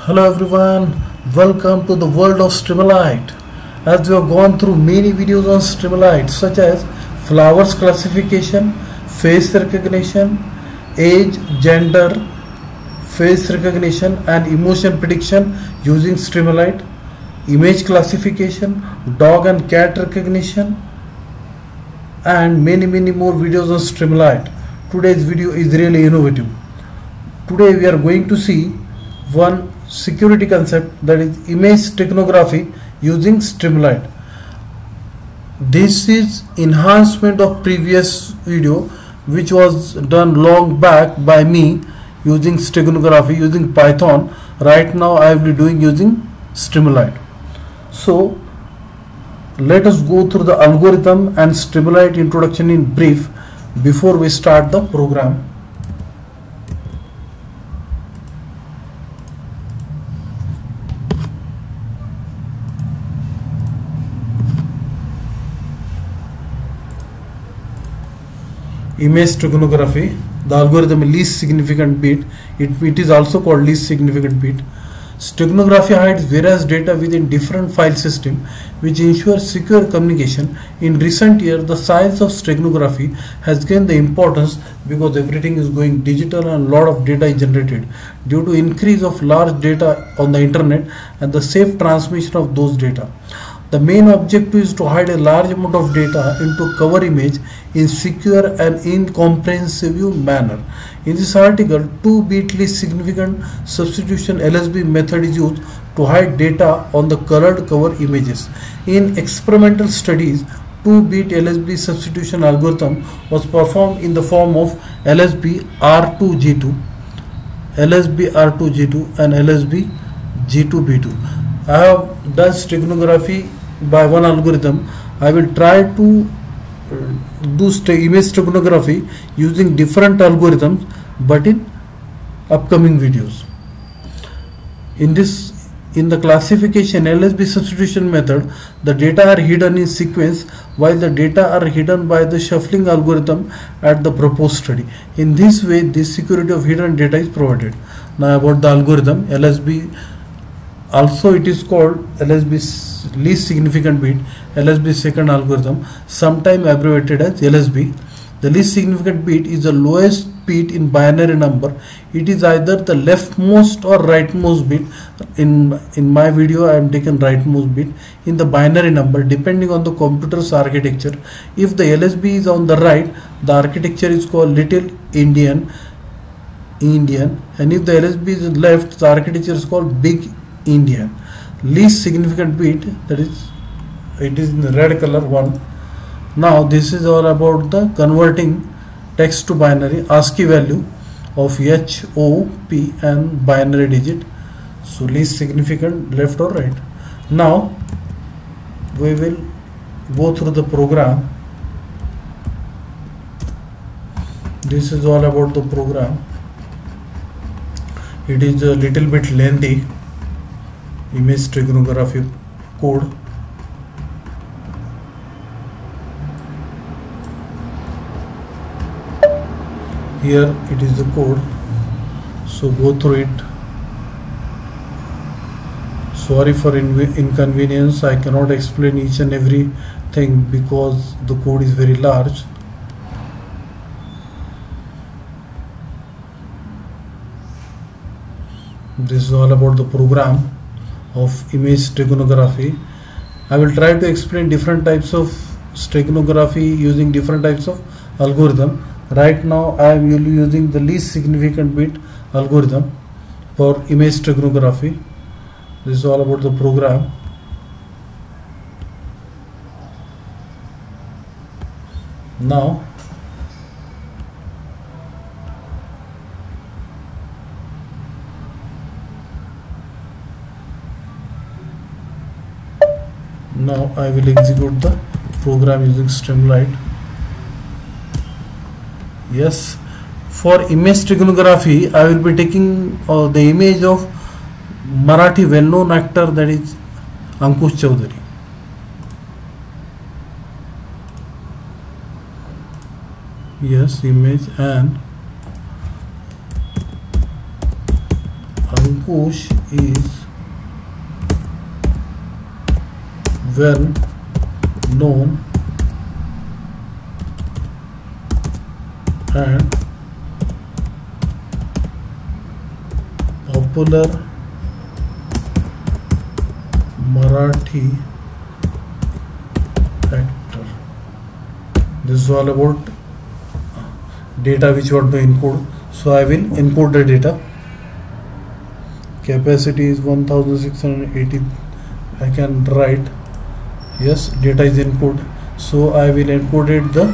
Hello everyone, welcome to the world of Streamlit. As we have gone through many videos on Streamlit such as flowers classification, face recognition, age, gender, face recognition and emotion prediction using Streamlit, image classification, dog and cat recognition and many more videos on Streamlit. Today's video is really innovative. Today we are going to see one security concept, that is image steganography using Streamlit. This is enhancement of previous video which was done long back by me using steganography using Python. Right now I will be doing using Streamlit. So let us go through the algorithm and Streamlit introduction in brief before we start the program. Image steganography, the algorithm least significant bit, it is also called least significant bit. Steganography hides various data within different file system which ensures secure communication. In recent years, the science of steganography has gained the importance because everything is going digital and a lot of data is generated due to increase of large data on the internet and the safe transmission of those data. The main objective is to hide a large amount of data into cover image in secure and incomprehensible manner. In this article, 2-bit least significant substitution LSB method is used to hide data on the colored cover images. In experimental studies, 2-bit LSB substitution algorithm was performed in the form of LSB R2G2, LSB R2G2 and LSB G2B2. I have done steganography by one algorithm. I will try to do image steganography using different algorithms but in upcoming videos. In the classification LSB substitution method, the data are hidden in sequence while the data are hidden by the shuffling algorithm at the proposed study. In this way, this security of hidden data is provided. Now about the algorithm LSB, also it is called LSB least significant bit, LSB second algorithm, sometimes abbreviated as LSB. The least significant bit is the lowest bit in binary number. It is either the leftmost or rightmost bit. In my video I am taken rightmost bit in the binary number depending on the computer's architecture. If the LSB is on the right, the architecture is called Little Indian, and if the LSB is left, the architecture is called Big Indian. Least significant bit, that is, it is in the red color one. Now this is all about the converting text to binary, ASCII value of H, O, P and binary digit. So least significant left or right. Now we will go through the program. This is all about the program. It is a little bit lengthy. Image steganography code. Here it is the code, so go through it. Sorry for inconvenience, I cannot explain each and every thing because the code is very large. This is all about the program of image steganography. I will try to explain different types of steganography using different types of algorithm. Right now I am using the least significant bit algorithm for image steganography. This is all about the program. Now I will execute the program using Streamlit. Yes, for image steganography I will be taking the image of Marathi well-known actor, that is Ankush Chaudhary. Yes, image, and Ankush is well known and popular Marathi actor. This is all about data which you want to encode. So I will encode the data. Capacity is 1680. I can write yes, data is encoded. So I will encode the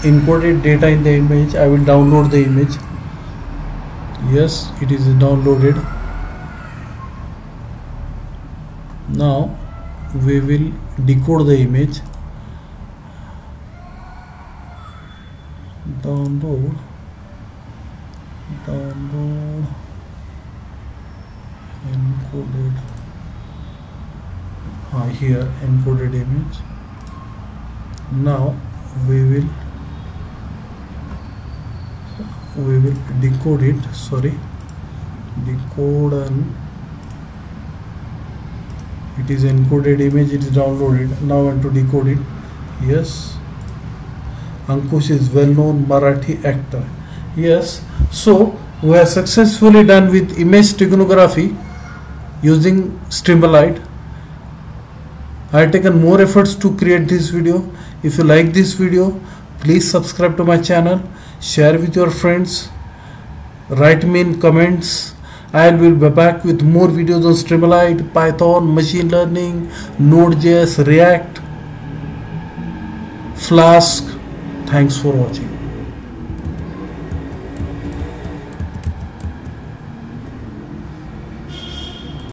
encoded data in the image. I will download the image. Yes, it is downloaded. Now we will decode the image. Download encoded. Here encoded image. Now we will decode it. Decode, and it is encoded image. It is downloaded. Now I want to decode it. Yes, Ankush is well-known Marathi actor. Yes, so we are successfully done with image steganography using Streamlit. I have taken more efforts to create this video. If you like this video, please subscribe to my channel, share with your friends, write me in comments. I will be back with more videos on Streamlit, Python, machine learning, Node.js, React, Flask. Thanks for watching.